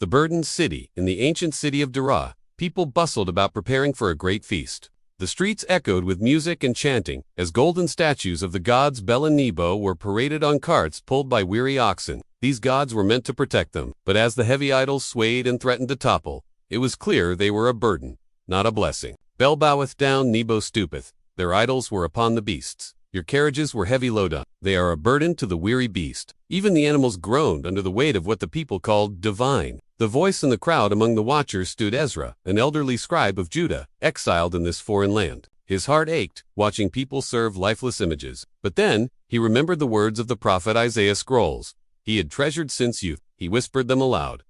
The burdened city. In the ancient city of Dura, people bustled about preparing for a great feast. The streets echoed with music and chanting, as golden statues of the gods Bel and Nebo were paraded on carts pulled by weary oxen. These gods were meant to protect them, but as the heavy idols swayed and threatened to topple, it was clear they were a burden, not a blessing. Bel boweth down, Nebo stoopeth. Their idols were upon the beasts. Your carriages were heavy load-up. They are a burden to the weary beast. Even the animals groaned under the weight of what the people called divine. The voice in the crowd among the watchers stood Ezra, an elderly scribe of Judah, exiled in this foreign land. His heart ached, watching people serve lifeless images. But then, he remembered the words of the prophet Isaiah scrolls. He had treasured since youth. He whispered them aloud.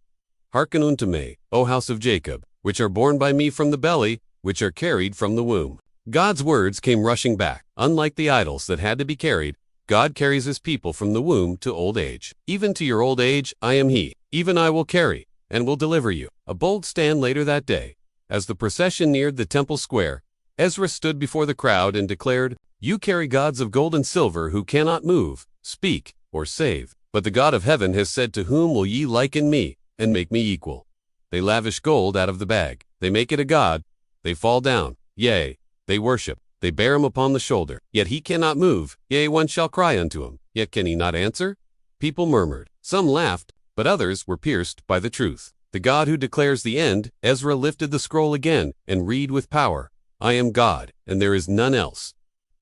Hearken unto me, O house of Jacob, which are born by me from the belly, which are carried from the womb. God's words came rushing back. Unlike the idols that had to be carried, God carries his people from the womb to old age. Even to your old age, I am he. Even I will carry, and will deliver you. A bold stand later that day. As the procession neared the temple square, Ezra stood before the crowd and declared, You carry gods of gold and silver who cannot move, speak, or save. But the God of heaven has said, To whom will ye liken me, and make me equal? They lavish gold out of the bag. They make it a god. They fall down. Yea, they worship. They bear him upon the shoulder. Yet he cannot move. Yea, one shall cry unto him. Yet can he not answer? People murmured. Some laughed, but others were pierced by the truth. The God who declares the end. Ezra lifted the scroll again and read with power. I am God, and there is none else.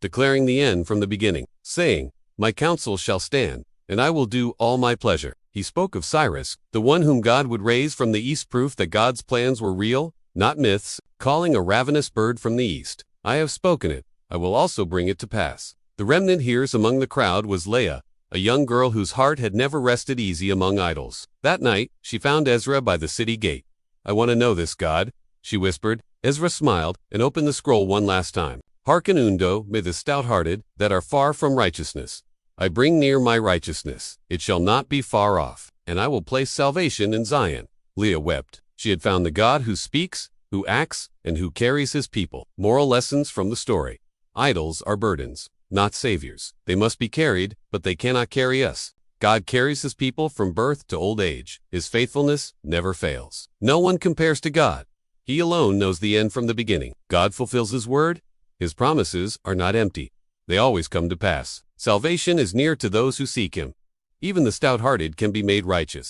Declaring the end from the beginning, saying, My counsel shall stand, and I will do all my pleasure. He spoke of Cyrus, the one whom God would raise from the east, proof that God's plans were real, not myths, calling a ravenous bird from the east. I have spoken it, I will also bring it to pass. The remnant hears among the crowd was Leah, a young girl whose heart had never rested easy among idols. That night, she found Ezra by the city gate. I want to know this, God, she whispered. Ezra smiled and opened the scroll one last time. Hearken unto me, the stout-hearted, that are far from righteousness. I bring near my righteousness. It shall not be far off, and I will place salvation in Zion. Leah wept. She had found the God who speaks, who acts, and who carries his people. Moral lessons from the story. Idols are burdens, not saviors. They must be carried, but they cannot carry us. God carries his people from birth to old age. His faithfulness never fails. No one compares to God. He alone knows the end from the beginning. God fulfills his word. His promises are not empty. They always come to pass. Salvation is near to those who seek him. Even the stout-hearted can be made righteous.